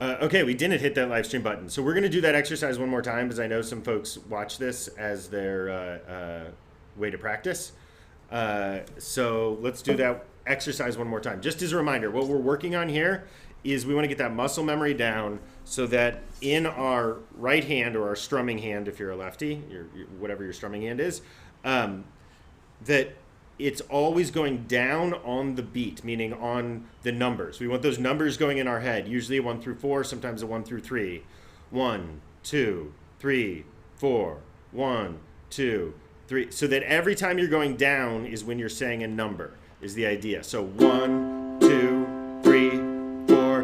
Okay, we didn't hit that live stream button. So we're going to do that exercise one more time because I know some folks watch this as their way to practice. So let's do that exercise one more time. Just as a reminder, what we're working on here is we want to get that muscle memory down so that in our right hand or our strumming hand, if you're a lefty, whatever your strumming hand is, that it's always going down on the beat, meaning on the numbers. We want those numbers going in our head, usually 1 through 4, sometimes a 1 through 3. 1, 2, 3, 4, 1, 2, 3. So that every time you're going down is when you're saying a number, is the idea. So 1, 2, 3, 4,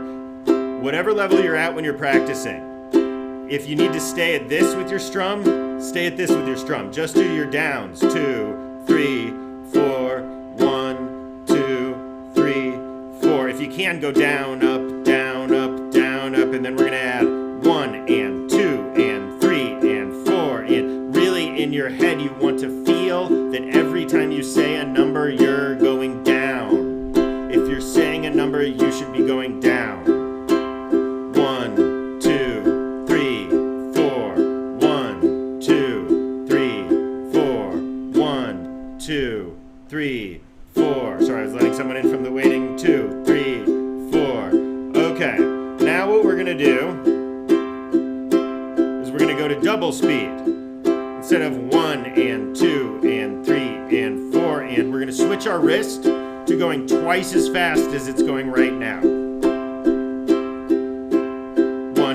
whatever level you're at when you're practicing. If you need to stay at this with your strum, stay at this with your strum. Just do your downs. 2, 3, 4, 1, 2, 3, 4. If you can, go down, up, down, up, down, up, and then we're gonna add 1 and 2 and 3 and 4. And really in your head, you want to feel that every time you say a number, you're going down. If you're saying a number, you should be going down. 1, 2, 3, 4. 1, 2, 3, 4. 1, 2, 3, 4. Sorry, I was letting someone in from the waiting. 2, 3, 4. Okay, now what we're going to do is we're going to go to double speed. Instead of 1 and 2 and 3 and 4, and we're going to switch our wrist to going twice as fast as it's going right now. 1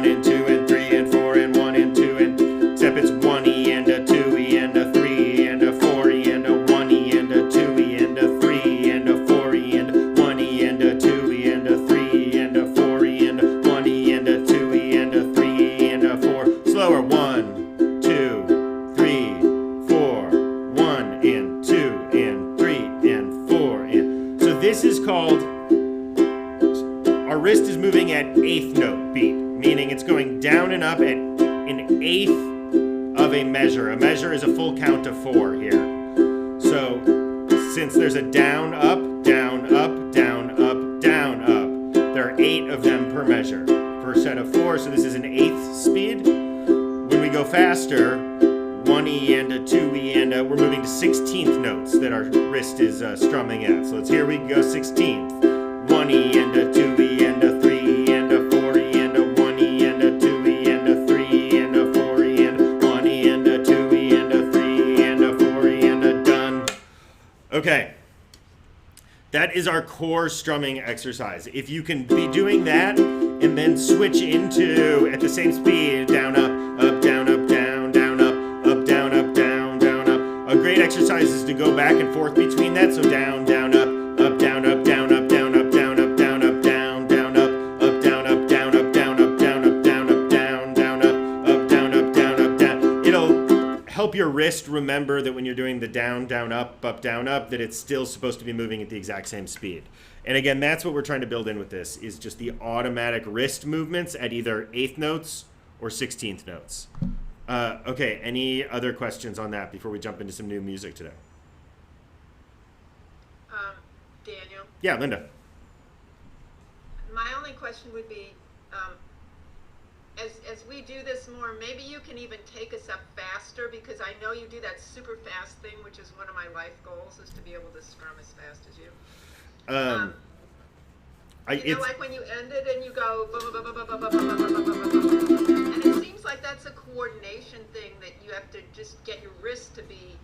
and 2 and 3 and 4 and 1 and 2 and except it's 1E and a 2E and a 3 and a 4E and a 1E and a 2E and a 3 and a 4E and a 1E and a 2E and a 3 and a 4E and a 1E and a 2E and a 3 and a 4. Slower. 1, 2, 3, 4. 1 and 2 and 3 and 4 and so this is called, our wrist is moving at eighth note beat, meaning it's going down and up at an eighth of a measure. A measure is a full count of 4 here. So since there's a down, up, down, up, down, up, down, up, there are 8 of them per measure, per set of 4. So this is an eighth speed. When we go faster, 1E and a 2E and we're moving to 16th notes that our wrist is strumming at. So here we go, 16th. 1E and a 2E and a 3 and a 4E and a 1E and a 2E and a 3 and a 4E and a 1E and a 2E and a 3 and a 4E and a done. Okay. That is our core strumming exercise. If you can be doing that and then switch into, at the same speed, down, up, down, up, down, down, up, down, up, down, down, up. A great exercise is to go back and forth between that. So down, down, up, down, up, down, up, down, up, down, up, down, up, down, down, up, down, up, down, up, down, up, down, up, down, up, down, down, up, down, up, down, up, down. It'll help your wrist remember that when you're doing the down, down, up, down, up, that it's still supposed to be moving at the exact same speed. And again, that's what we're trying to build in with this, is just the automatic wrist movements at either 8th notes or 16th notes. Okay, any other questions on that before we jump into some new music today? Daniel? Yeah, Linda. My only question would be, as we do this more, maybe you can even take us up faster, because I know you do that super fast thing, which is one of my life goals, is to be able to strum as fast as you. You know, like when you end it and you go, and it seems like that's a coordination thing that you have to just get your wrist to be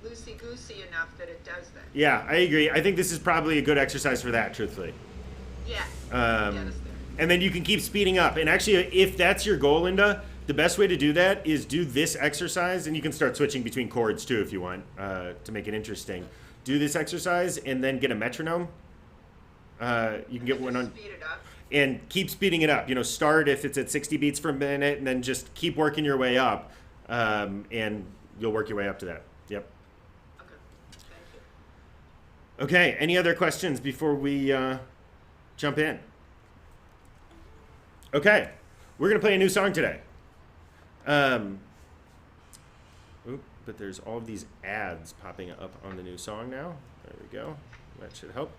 loosey-goosey enough that it does that. Yeah, I agree. I think this is probably a good exercise for that, truthfully. Yeah. And then you can keep speeding up. And actually, if that's your goal, Linda, the best way to do that is do this exercise, and you can start switching between chords too if you want, to make it interesting. Do this exercise and then get a metronome. You can get one on. Speed it up. And keep speeding it up. You know, start if it's at 60 beats per minute, and then just keep working your way up, and you'll work your way up to that. Yep. Okay. Thank you. Okay. Any other questions before we jump in? Okay. We're gonna play a new song today. But there's all of these ads popping up on the new song now. There we go. That should help.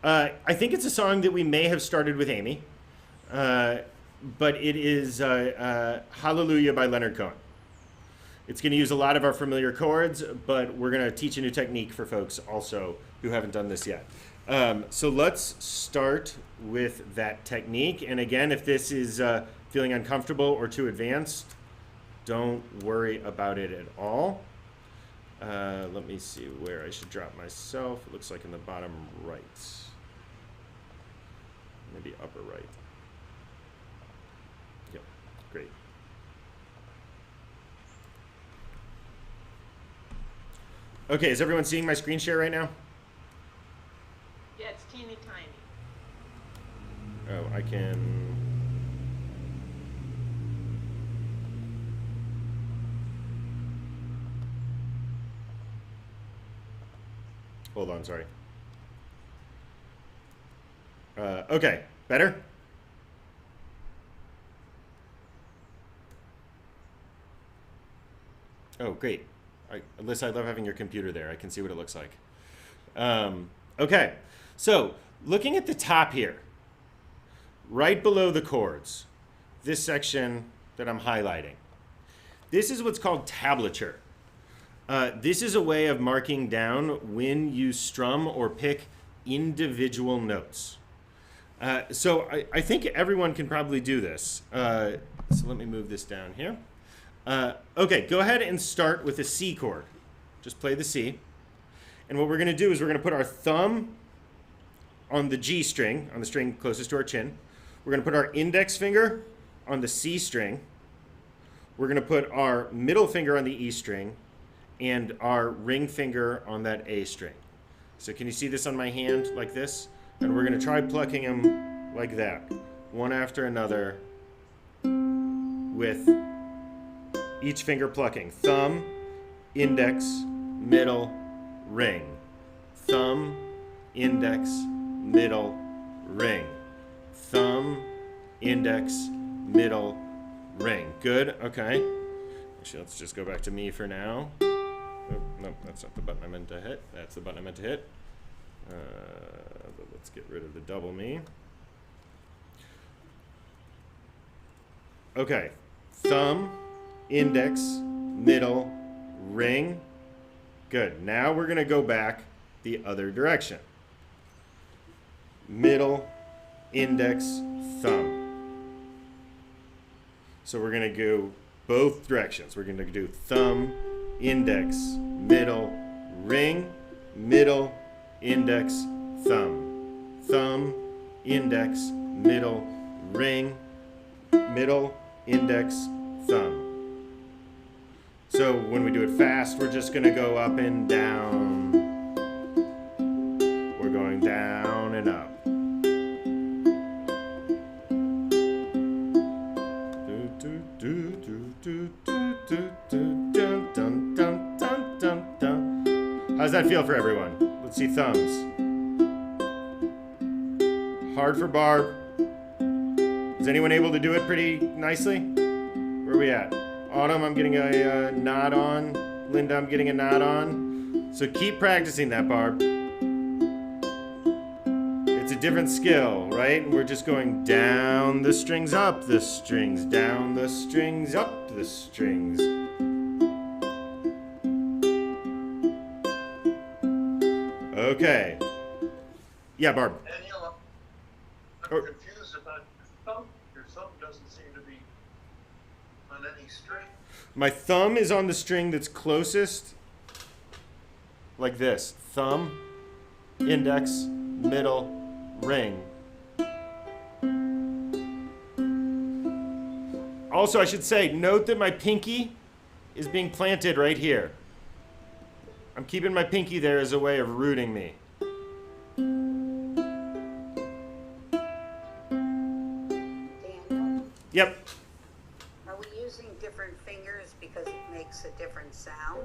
I think it's a song that we may have started with Amy, but it is Hallelujah by Leonard Cohen. It's going to use a lot of our familiar chords, but we're going to teach a new technique for folks also who haven't done this yet. So let's start with that technique. And again, if this is feeling uncomfortable or too advanced, don't worry about it at all. Let me see where I should drop myself. It looks like in the bottom right. Maybe upper right. Yep, great. Okay, is everyone seeing my screen share right now? Yeah, it's teeny tiny. Oh, I can... Hold on, sorry. Okay, better? Oh, great. Alyssa, I love having your computer there. I can see what it looks like. Okay, so looking at the top here, right below the chords, this section that I'm highlighting, this is what's called tablature. This is a way of marking down when you strum or pick individual notes. So I think everyone can probably do this. So let me move this down here. Okay, go ahead and start with a C chord. Just play the C. And what we're going to do is we're going to put our thumb on the G string, on the string closest to our chin. We're going to put our index finger on the C string. We're going to put our middle finger on the E string and our ring finger on that A string. So can you see this on my hand like this? And we're going to try plucking them like that, one after another, with each finger plucking. Thumb, index, middle, ring. Thumb, index, middle, ring. Thumb, index, middle, ring. Good, okay. Actually, let's just go back to me for now. Oh, no, that's not the button I meant to hit. That's the button I meant to hit. But let's get rid of the double me. Okay, thumb, index, middle, ring. Good. Now we're going to go back the other direction. Middle, index, thumb. So we're going to go both directions. We're going to do thumb, index, middle, ring, middle, index, thumb. Thumb, index, middle, ring, middle, index, thumb. So when we do it fast, we're just going to go up and down. We're going down and up. How's that feel for everyone? Let's see thumbs. Hard for Barb. Is anyone able to do it pretty nicely? Where are we at? Autumn, I'm getting a nod on. Linda, I'm getting a nod on. So keep practicing that, Barb. It's a different skill, right? And we're just going down the strings, up the strings, down the strings, up the strings. Okay. Yeah, Barb. Daniel, I'm confused about your thumb. Your thumb doesn't seem to be on any string. My thumb is on the string that's closest, like this. Thumb, index, middle, ring. Also, I should say, note that my pinky is being planted right here. I'm keeping my pinky there as a way of rooting me. Daniel, Yep. are we using different fingers because it makes a different sound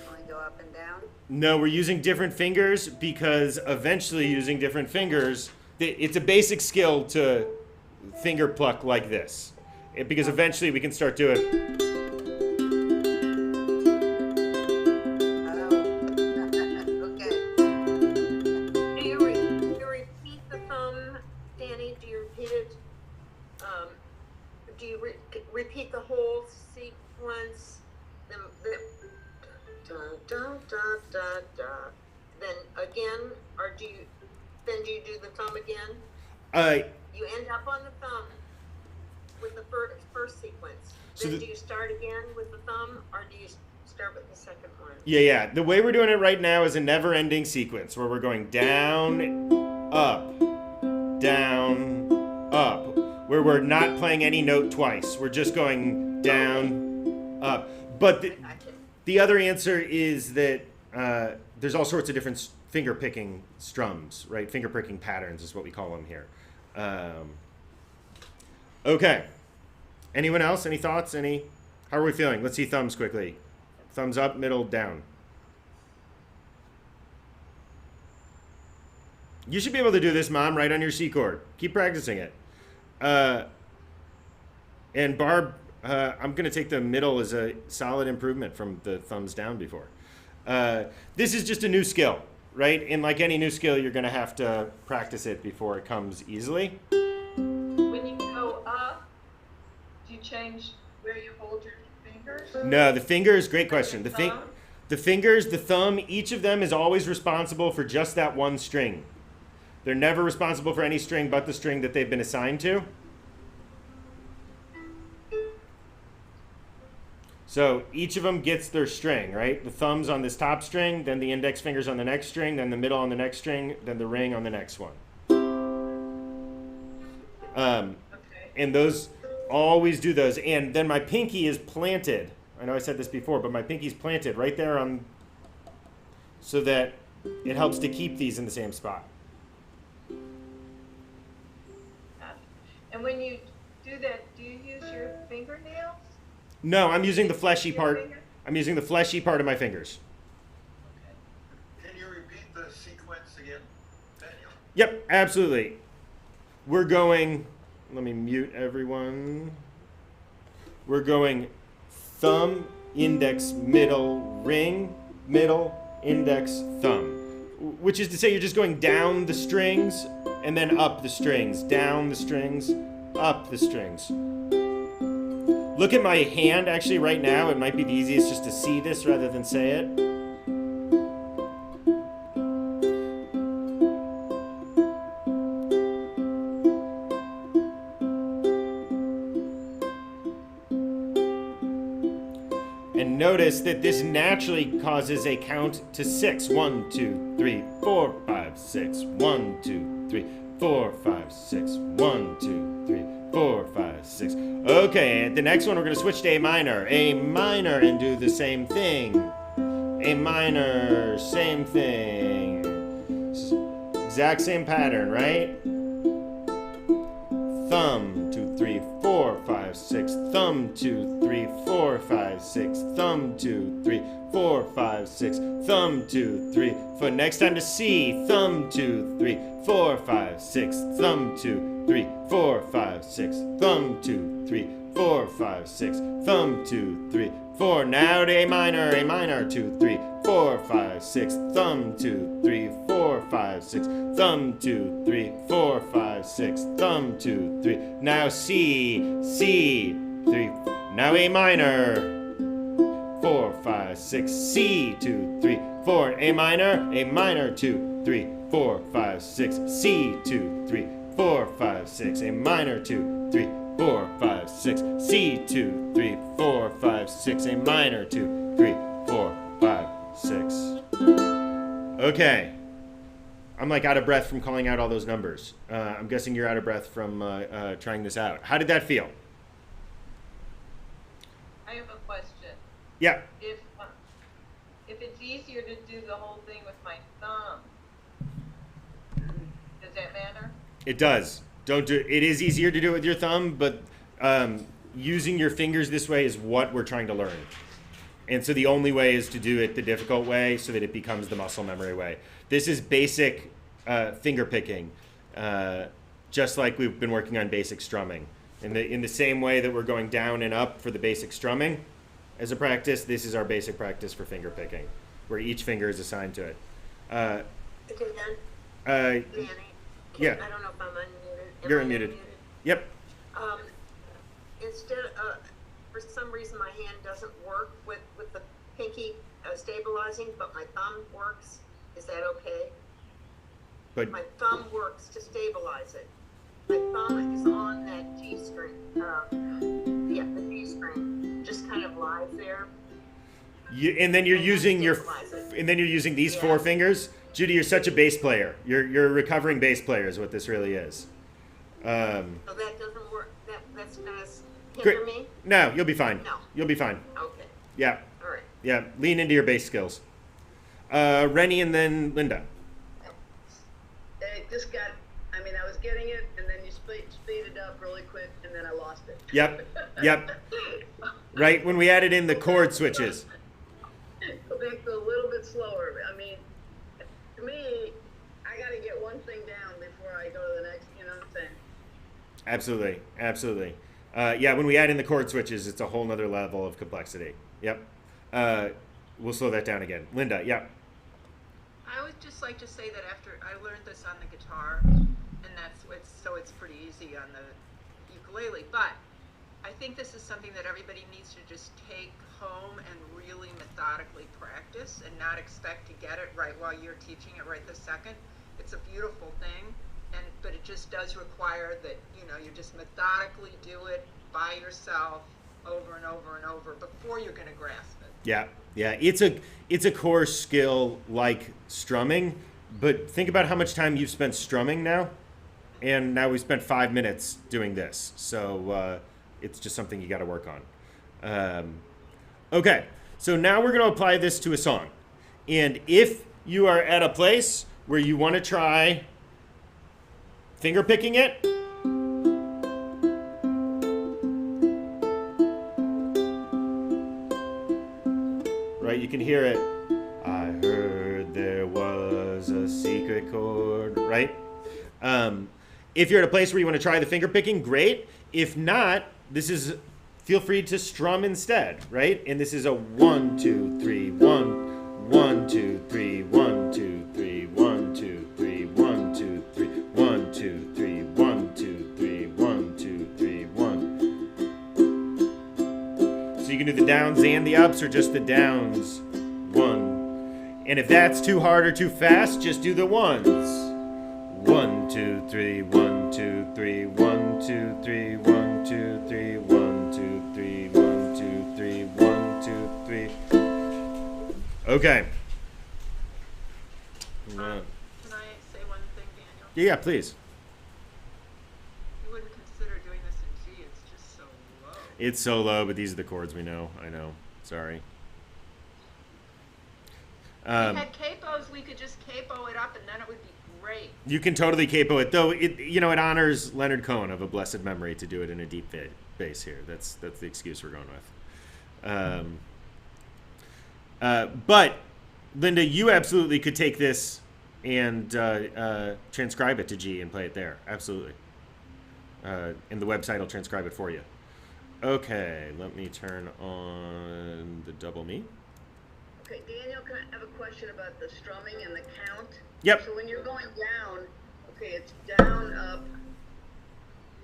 when we go up and down? No, we're using different fingers because eventually using different fingers, it's a basic skill to finger pluck like this. Because eventually we can start doing Oh, okay. Can you repeat after you repeat it, do you repeat the whole sequence? Then, dun, dun, dun, dun, dun. Then again, or do you do the thumb again? You end up on the thumb with the first sequence. So Then do you start again with the thumb, or do you start with the second one? Yeah. The way we're doing it right now is a never-ending sequence where we're going down, up, where we're not playing any note twice. We're just going down, up. But the other answer is that there's all sorts of different finger picking strums, right? Finger picking patterns is what we call them here. Okay. Anyone else? Any thoughts? How are we feeling? Let's see thumbs quickly. Thumbs up, middle, down. You should be able to do this, Mom, right on your C chord. Keep practicing it. And Barb, I'm going to take the middle as a solid improvement from the thumbs down before. This is just a new skill, right? And like any new skill, you're going to have to practice it before it comes easily. When you go up, do you change where you hold your fingers? No, the fingers, great question. Thumb? The fingers, the thumb, each of them is always responsible for just that one string. They're never responsible for any string but the string that they've been assigned to. So each of them gets their string, right? The thumb's on this top string, then the index finger's on the next string, then the middle on the next string, then the ring on the next one. And those always do those. And then my pinky is planted. I know I said this before, but my pinky's planted right there on, so that it helps to keep these in the same spot. And when you do that, do you use your fingernails? No, I'm using the fleshy Your part. finger? I'm using the fleshy part of my fingers. Can you repeat the sequence again, Daniel? Yep, absolutely. We're going, let me mute everyone. We're going thumb, index, middle, ring, middle, index, thumb. Which is to say you're just going down the strings and then up the strings, down the strings, up the strings. Look at my hand actually right now. It might be the easiest just to see this rather than say it. And notice that this naturally causes a count to 6. 1, 2, 3, 4, 5, 6. 1, 2, 3, 4, 5, 6. 1, 2, 3, 4, 5, 6. Okay, the next one we're going to switch to A minor. A minor and do the same thing. A minor, same thing. Exact same pattern, right? Thumb, 2, 3, 4, 5, 6. Thumb, 2, 3, 4, 5, 6. Thumb, 2, 3, 4, 5, 6. Thumb, 2, 3, 4. Next time to C. Thumb, 2, 3, 4, 5, 6. Thumb, 2, 3, 4, 5, 6. Thumb, 2, 3, 4, 5, 6. Thumb, 2, 3, 4. Now to A minor, 2, 3, 4, 5, 6. Thumb, 2, 3, 4, 5, 6. Thumb, 2, 3, 4, 5, 6. Thumb, 2, 3. Now C, 3. Now A minor, 4, 5, 6. C, 2, 3, 4. A minor, 2, 3, 4, 5, 6. C, 2, 3, 4, 5, 6. A minor, 2, 3, 4, 5, 6. C, 2, 3, 4, 5, 6. A minor, 2, 3, 4, 5, 6. Okay. I'm like out of breath from calling out all those numbers. I'm guessing you're out of breath from trying this out. How did that feel? I have a question. Yeah. If it's easier to do the whole thing with my thumb, does that matter? It does. Don't do. It is easier to do it with your thumb, but using your fingers this way is what we're trying to learn. And so the only way is to do it the difficult way so that it becomes the muscle memory way. This is basic finger picking, just like we've been working on basic strumming. In the same way that we're going down and up for the basic strumming as a practice, this is our basic practice for finger picking, where each finger is assigned to it. Okay, then. Danny, Yeah. I don't know if I'm unmuted. You're I unmuted. Yep. Um, instead, for some reason my hand doesn't work with the pinky stabilizing, but my thumb works. Is that okay? But My thumb works to stabilize it. My thumb is on that G string. Yeah, the G string just kind of lies there. and then you're using stabilize it. and then you're using these Yeah. 4 fingers. Judy, you're such a bass player. You're a recovering bass player is what this really is. So that doesn't work. That's gonna Great. hinder me. No, you'll be fine. No. You'll be fine. Okay. Yeah. All right. Yeah. Lean into your bass skills. Rennie and then Linda. It just got, I mean, I was getting it, and then you speed it up really quick, and then I lost it. Yep. Yep. Right when we added in the chord switches. Go back to a little bit slower. I mean, to me, I got to get one thing down before I go to the next, you know what I'm saying? Absolutely. Absolutely. Yeah, when we add in the chord switches, it's a whole nother level of complexity. Yep. We'll slow that down again. Linda, yeah. I would just like to say that after I learned this on the guitar, and it's pretty easy on the ukulele, but I think this is something that everybody needs to just take home and really methodically practice and not expect to get it right while you're teaching it right this second. It's a beautiful thing, but it just does require that, you just methodically do it by yourself over and over and over before you're going to grasp it. Yeah. Yeah. It's a core skill like strumming, but think about how much time you've spent strumming now. And now we spent 5 minutes doing this. So it's just something you got to work on. Okay. So now we're going to apply this to a song. And if you are at a place where you want to try finger picking it, right, you can hear it. I heard there was a secret chord, right? If you're at a place where you want to try the finger picking, great. If not, feel free to strum instead, right? And this is a 1, 2, 3, 1, 1, 2, 3, 1, 2, 3, 1, 2, 3, 1, 2, 3, 1, 2, 3, 1, 2, 3, 1, 2, 3, 1. So you can do the downs and the ups or just the downs. 1. And if that's too hard or too fast, just do the ones. 1, 2, 3, 1, 2, 3, 1, 2, 3, 1, 2, 3, 1, 2, 3, 1, 2, 3, 1, 2, 3. Okay. Can I say one thing, Daniel? Yeah, please. You wouldn't consider doing this in G, it's just so low. It's so low, but these are the chords we know. I know. Sorry. If we had capos, we could just capo it up and then it would be great. You can totally capo it, though. It honors Leonard Cohen of a blessed memory to do it in a deep bass here. That's the excuse we're going with. But Linda, you absolutely could take this and transcribe it to G and play it there. Absolutely. And the website will transcribe it for you. Okay, let me turn on the double me. Okay, Daniel, can I have a question about the strumming and the count? Yep. So when you're going down, okay, it's down, up.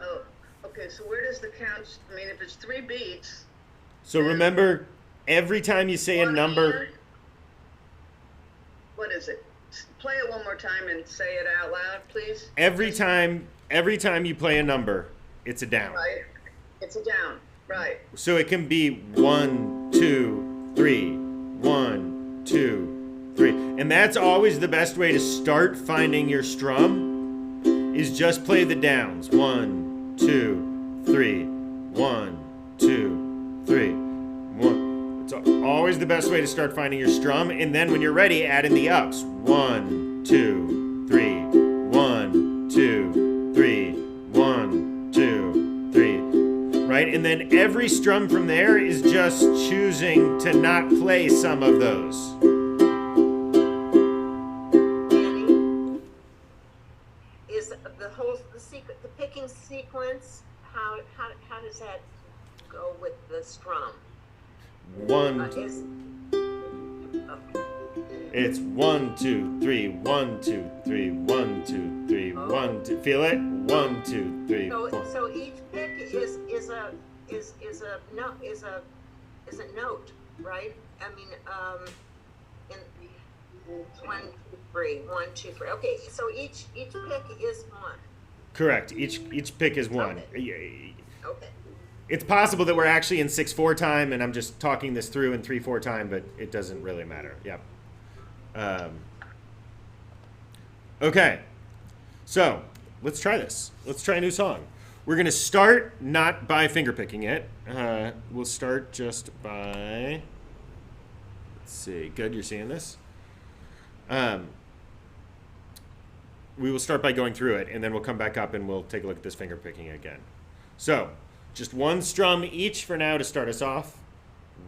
Oh, okay, so where does the count, I mean, if it's 3 beats. So remember, every time you say a number. Hand, what is it? Play it one more time and say it out loud, please. Every time you play a number, it's a down. Right. It's a down. Right. So it can be 1, 2, 3, 1, 2, 3. And that's always the best way to start finding your strum is just play the downs. 1, 2, 3, 1, 2, 3, 1. It's always the best way to start finding your strum. And then when you're ready, add in the ups. 1, 2, 3, 1, 2, 3, 1, 2, 3. Right? And then every strum from there is just choosing to not play some of those. Danny, is the picking sequence, how does that go with the strum? It's 1, 2, 3, 1, 2, 3, 1, 2, 3, 1, 2. Feel it? 1, 2, 3, 4. So each pick is a note, right? I mean, in 1, 2, 3, 1, 2, 3. Okay, so each pick is one. Correct. Each pick is one. Okay. Okay. It's possible that we're actually in 6/4 time, and I'm just talking this through in 3/4 time, but it doesn't really matter. Yep. Okay. So let's try this. Let's try a new song. We're going to start not by finger picking it. We'll start just by, let's see. Good, you're seeing this? We will start by going through it, and then we'll come back up and we'll take a look at this finger picking again. So just one strum each for now to start us off.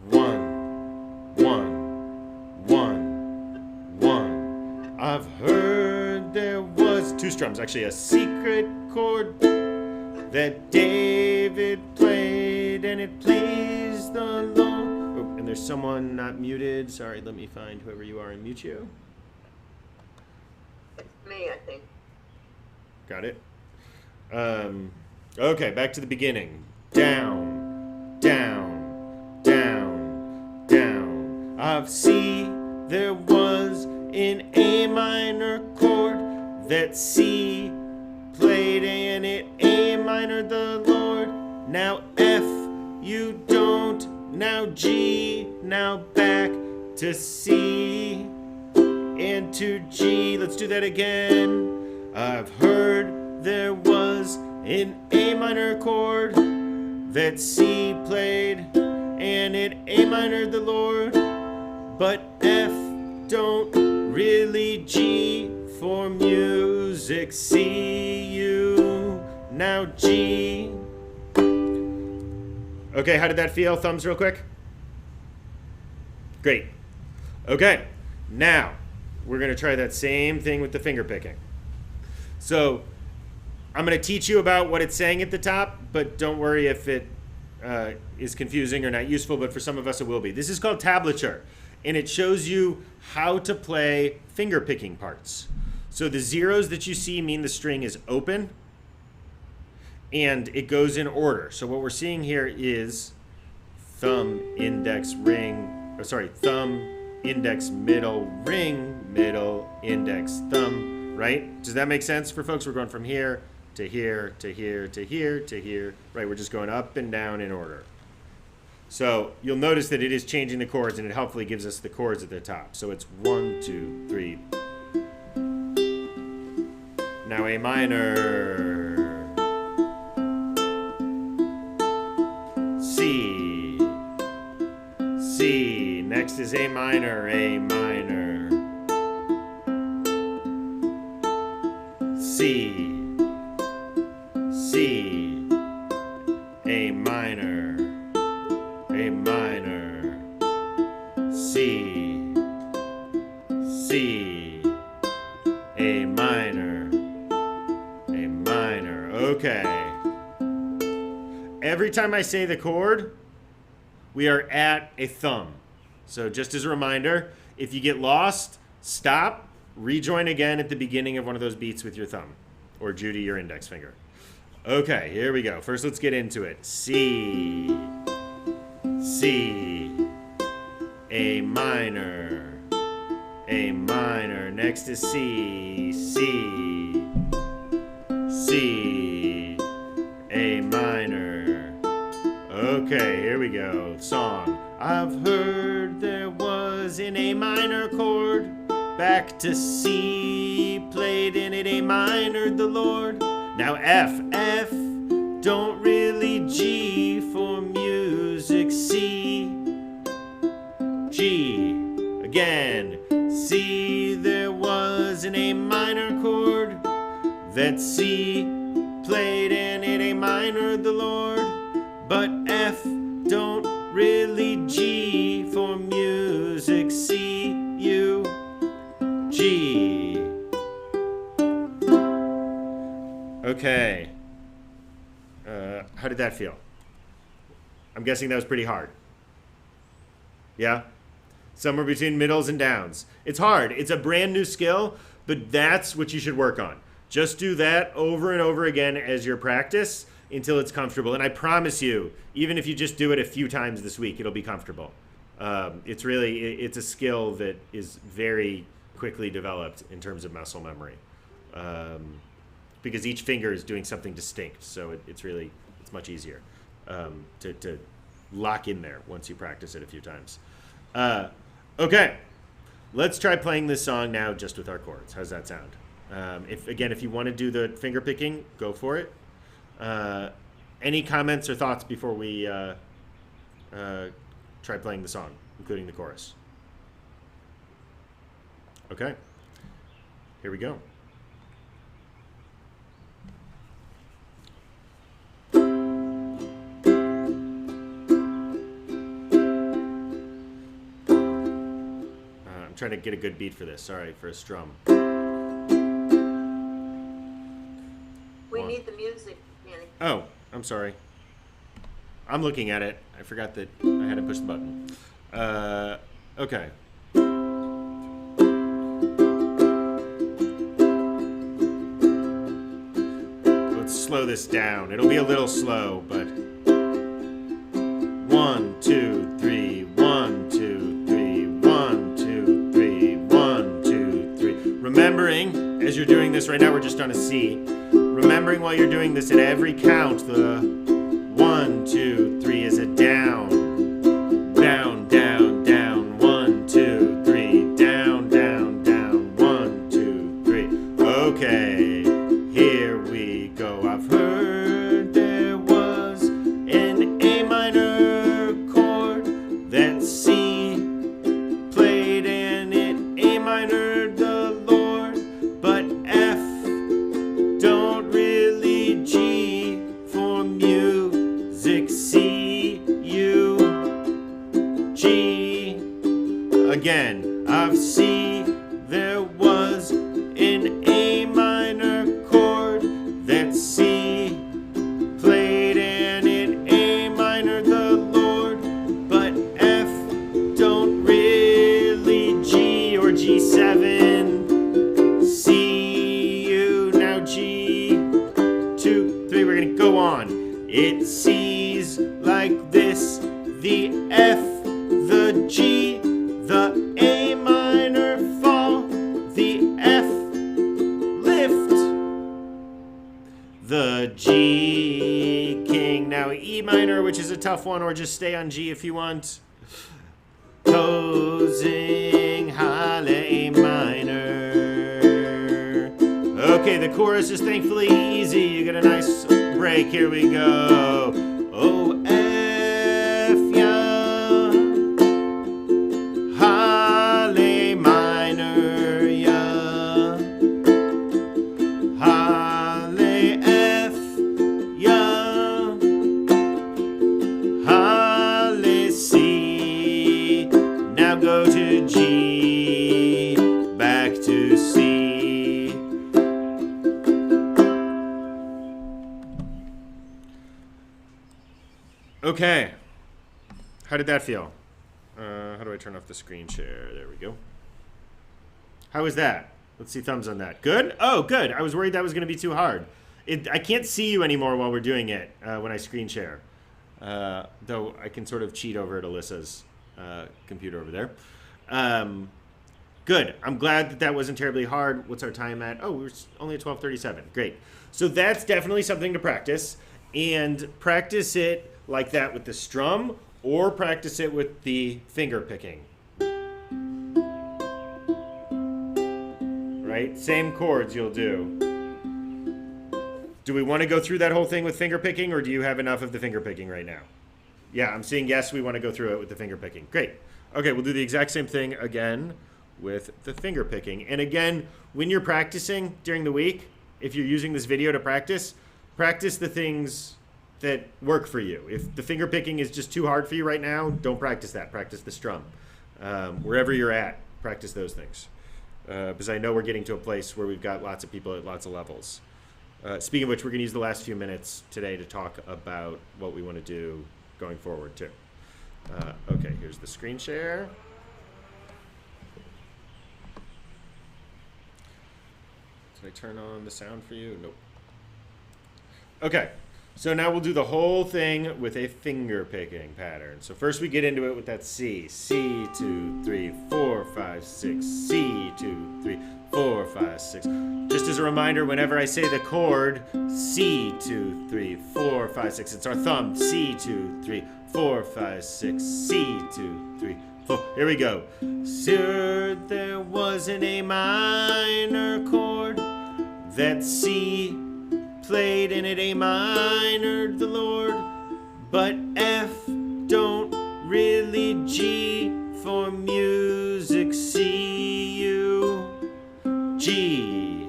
1, 1, 1, 1. I've heard there was 2 strums, actually a secret chord that David played, and it pleased the Lord. Oh, and there's someone not muted. Sorry, let me find whoever you are and mute you. It's me, I think. Got it. Okay, back to the beginning. Down, down, down, down. Of C, there was an A minor chord that C played, and it A minor the Lord. Now F, you don't. Now G, now back to C and to G. Let's do that again. I've heard there was an A minor chord that C played, and it A minor the Lord. But F don't really, G for music, C, U, now G. Okay, how did that feel? Thumbs real quick. Great. Okay, now we're going to try that same thing with the finger picking. So I'm going to teach you about what it's saying at the top, but don't worry if it is confusing or not useful, but for some of us it will be. This is called tablature, and it shows you how to play finger picking parts. So the zeros that you see mean the string is open, and it goes in order. So what we're seeing here is thumb, index, ring, thumb, index, middle, ring, middle, index, thumb, right? Does that make sense for folks? We're going from here to here to here to here to here, right? We're just going up and down in order. So you'll notice that it is changing the chords, and it helpfully gives us the chords at the top. So it's 1, 2, 3. Now A minor. C. C. Next is A minor, A minor. C. C. A minor, A minor. C. C. A minor, A minor. Okay. Every time I say the chord, we are at a thumb. So just as a reminder, if you get lost, stop, rejoin again at the beginning of one of those beats with your thumb, or Judy, your index finger. Okay, here we go. First, let's get into it. C, C, A minor, A minor. Next is C, C, C, A minor. Okay, here we go. Song. I've heard there was an A minor chord, back to C, played in it A minor the Lord. Now F, F, don't really, G for music, C, G, again, C, there was an A minor chord, that C, played in it A minor the Lord, but F, don't really, G for music, C, U, G. Okay. How did that feel? I'm guessing that was pretty hard. Yeah? Somewhere between middles and downs. It's hard. It's a brand new skill, but that's what you should work on. Just do that over and over again as your practice until it's comfortable. And I promise you, even if you just do it a few times this week, it'll be comfortable. It's a skill that is very quickly developed in terms of muscle memory, because each finger is doing something distinct. So it's much easier to lock in there once you practice it a few times. Okay, let's try playing this song now just with our chords. How's that sound? If you want to do the finger picking, go for it. Any comments or thoughts before we try playing the song, including the chorus? Okay, here we go. I'm trying to get a good beat for this. Sorry, for a strum. We need the music, Manny. Oh, I'm sorry. I'm looking at it. I forgot that I had to push the button. Okay. Let's slow this down. It'll be a little slow, but 1, 2, 3, 1, 2, 3, 1, 2, 3, 1, 2, 3. Remembering, as you're doing this right now, we're just on a C. Remembering while you're doing this at every count, the 1, 2, 3 is a down. Down, down, down. 1, 2, 3. Down, down, down. 1, 2, 3. Okay, here we go. I've heard there was an A minor chord that C played, and it A minor the Lord, but F don't really, G for music, C, U, G. Again, I've C, there was an A minor chord that C played, and it A minor the Lord, but F don't really, G or G7, C, U, now G, 2, 3, we're gonna go on. It C's like this, the F, the G, the A minor fall, the F lift, the G king. Now E minor, which is a tough one, or just stay on G if you want. Closing Halle A minor. Okay, the chorus is thankfully easy. You get a nice break. Here we go. Oh, F, yeah. Halle minor, yeah. Halle F, yeah. Halle C. Now go to G, back to C. Okay, how did that feel? How do I turn off the screen share? There we go. How was that? Let's see thumbs on that. Good? Oh, good. I was worried that was going to be too hard. I can't see you anymore while we're doing it when I screen share. Though I can sort of cheat over at Alyssa's computer over there. Good. I'm glad that wasn't terribly hard. What's our time at? Oh, we're only at 12:37. Great. So that's definitely something to practice. And practice it like that with the strum, or practice it with the finger picking. Right? Same chords you'll do. Do we want to go through that whole thing with finger picking, or do you have enough of the finger picking right now? Yeah, I'm seeing yes, we want to go through it with the finger picking. Great. Okay, we'll do the exact same thing again with the finger picking. And again, when you're practicing during the week, if you're using this video to practice the things that work for you. If the finger picking is just too hard for you right now, don't practice that. Practice the strum. Wherever you're at, practice those things. Because I know we're getting to a place where we've got lots of people at lots of levels. Speaking of which, we're going to use the last few minutes today to talk about what we want to do going forward too. Okay, here's the screen share. Did I turn on the sound for you? Nope. Okay, so now we'll do the whole thing with a finger picking pattern. So first we get into it with that C. C, 2, 3, 4, 5, 6. C, 2, 3, 4, 5, 6. Just as a reminder, whenever I say the chord, C, 2, 3, 4, 5, 6, it's our thumb. C, 2, 3, 4, 5, 6. C, 2, 3, 4. Here we go. Sir, there was an A minor chord that C played in it, A minor, the Lord, but F don't really, G for music, C, U, G.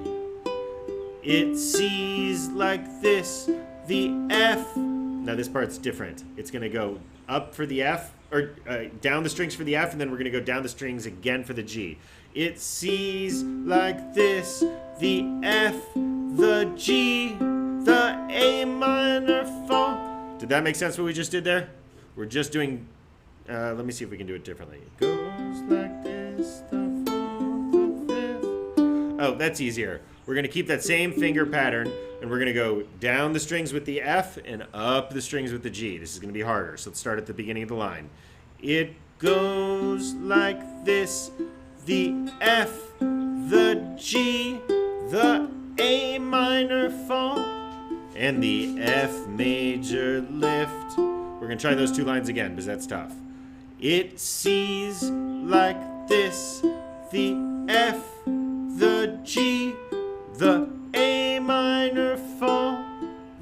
It C's like this, the F. Now this part's different. It's gonna go up for the F, or down the strings for the F, and then we're gonna go down the strings again for the G. It C's like this, the F, the G, the A minor fall. Did that make sense what we just did there? We're just doing, let me see if we can do it differently. It goes like this, the fourth, the fifth. Oh, that's easier. We're gonna keep that same finger pattern, and we're gonna go down the strings with the F and up the strings with the G. This is gonna be harder, so let's start at the beginning of the line. It goes like this, the F, the G, the A minor fall, and the F major lift. We're gonna try those two lines again because that's tough. It C's like this, the F, the G, the A minor fall,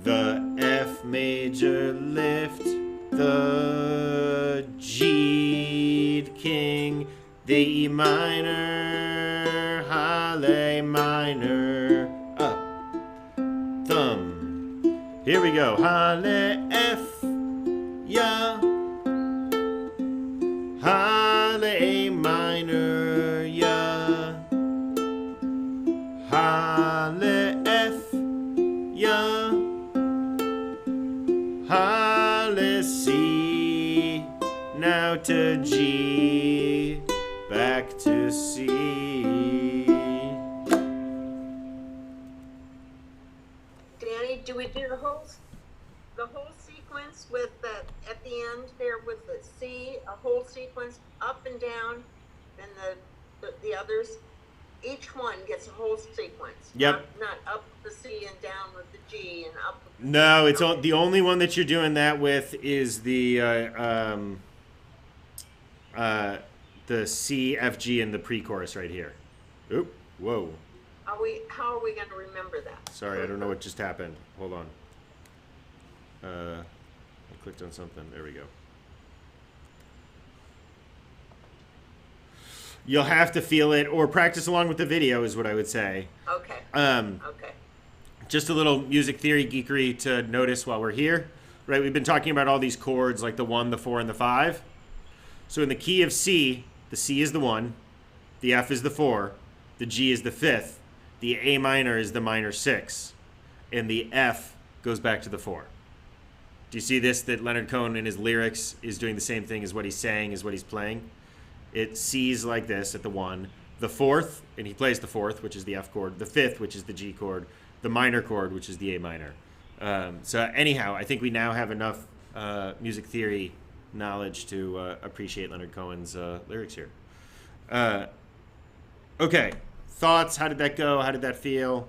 the F major lift, the G king, the E minor, Hale minor, up, thumb. Here we go. Hale F, ya, Hale A minor, ya, Hale F, ya, Hale C, now to G, back to C. Danny, do we do the whole sequence with the, at the end there with the C, a whole sequence up and down, then the others? Each one gets a whole sequence. Yep. Not up the C and down with the G and up. No, it's the only one that you're doing that with is the C, F, G, and the pre-chorus right here. Oop, whoa. How are we going to remember that? Sorry, I don't know what just happened. Hold on. I clicked on something. There we go. You'll have to feel it or practice along with the video is what I would say. Okay. Okay. Just a little music theory geekery to notice while we're here. Right, we've been talking about all these chords like the 1, the 4, and the 5. So in the key of C, the C is the 1, the F is the 4, the G is the 5th, the A minor is the minor 6, and the F goes back to the 4. Do you see this, that Leonard Cohen in his lyrics is doing the same thing as what he's saying, is what he's playing? It C's like this at the 1, the 4th, and he plays the 4th, which is the F chord, the 5th, which is the G chord, the minor chord, which is the A minor. So anyhow, I think we now have enough music theory knowledge to appreciate Leonard Cohen's lyrics here. Okay, thoughts? How did that go? How did that feel?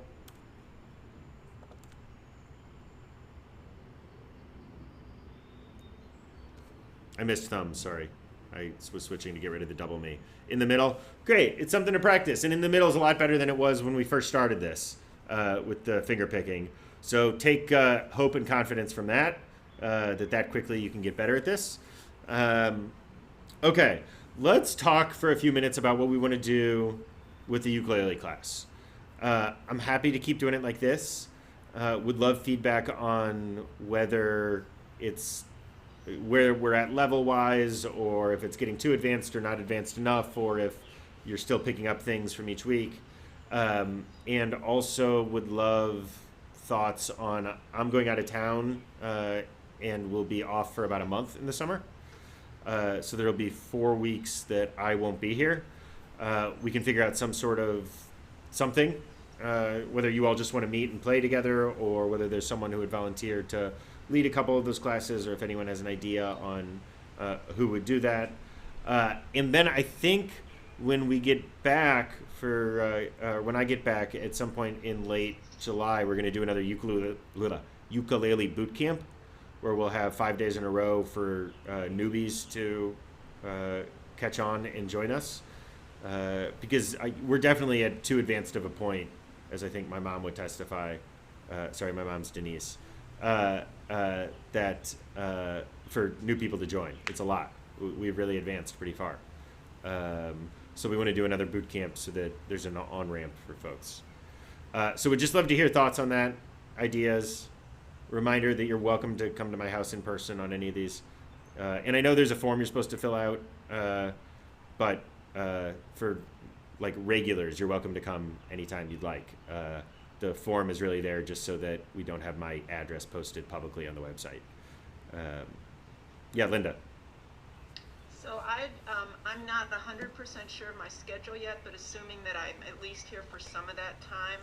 I missed thumbs, sorry. I was switching to get rid of the double me. In the middle, great, it's something to practice. And in the middle is a lot better than it was when we first started this with the finger picking. So take hope and confidence from that, that quickly you can get better at this. Okay, let's talk for a few minutes about what we want to do with the ukulele class. I'm happy to keep doing it like this. Would love feedback on whether it's where we're at level-wise, or if it's getting too advanced or not advanced enough, or if you're still picking up things from each week. And also would love thoughts on, I'm going out of town and will be off for about a month in the summer. So there'll be 4 weeks that I won't be here. We can figure out some sort of something whether you all just want to meet and play together, or whether there's someone who would volunteer to lead a couple of those classes, or if anyone has an idea on who would do that. And then I think when we get back when I get back at some point in late July, we're going to do another ukulele boot camp, where we'll have 5 days in a row for newbies to catch on and join us. Because we're definitely at too advanced of a point, as I think my mom would testify. Sorry, my mom's Denise. That for new people to join, it's a lot. We've really advanced pretty far. So we want to do another boot camp so that there's an on-ramp for folks. So we'd just love to hear thoughts on that, ideas. Reminder that you're welcome to come to my house in person on any of these. And I know there's a form you're supposed to fill out, but for like regulars, you're welcome to come anytime you'd like. The form is really there just so that we don't have my address posted publicly on the website. Yeah, Linda. So I'm not 100% sure of my schedule yet, but assuming that I'm at least here for some of that time,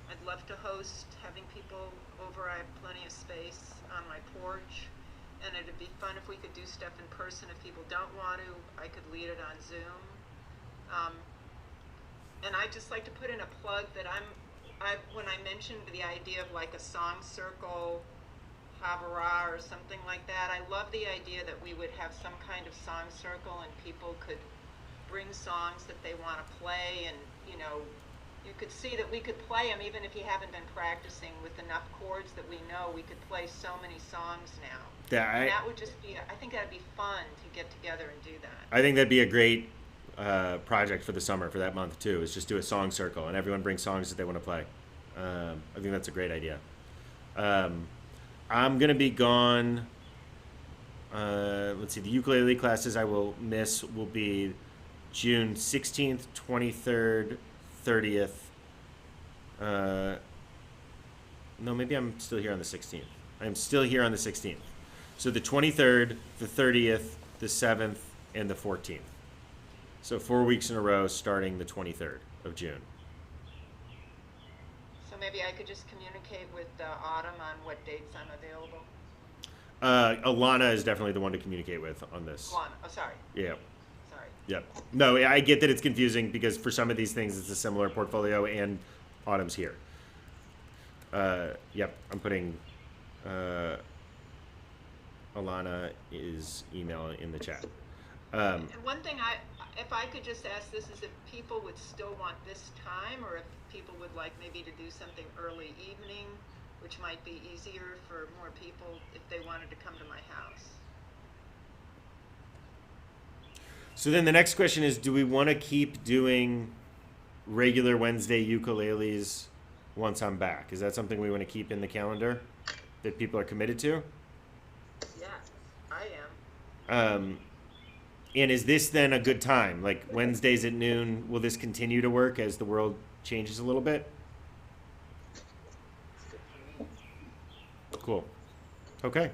I'd love to host, having people over. I have plenty of space on my porch, and it'd be fun if we could do stuff in person. If people don't want to, I could lead it on Zoom. And I'd just like to put in a plug that when I mentioned the idea of like a song circle, Havara or something like that, I love the idea that we would have some kind of song circle and people could bring songs that they want to play, and you know, you could see that we could play them even if you haven't been practicing. With enough chords that we know, we could play so many songs now. That would just be, I think that'd be fun to get together and do that. I think that'd be a great project for the summer, for that month too, is just do a song circle and everyone brings songs that they want to play. I think that's a great idea. I'm going to be gone. Let's see, the ukulele classes I will miss will be June 16th, 23rd, 30th. No, maybe I'm still here on the 16th. I'm still here on the 16th. So the 23rd, the 30th, the 7th, and the 14th. So 4 weeks in a row starting the 23rd of June. So maybe I could just communicate with Autumn on what dates I'm available. Alana is definitely the one to communicate with on this. Alana, oh sorry. Yeah. Sorry. Yep. No, I get that it's confusing because for some of these things it's a similar portfolio and Autumn's here. Yep, I'm putting Alana's email in the chat. And one thing if I could just ask this is if people would still want this time, or if people would like maybe to do something early evening, which might be easier for more people if they wanted to come to my house. So then the next question is, do we want to keep doing regular Wednesday ukuleles once I'm back? Is that something we want to keep in the calendar that people are committed to? Yeah, I am. And is this then a good time? Like Wednesdays at noon, will this continue to work as the world changes a little bit? Cool. Okay.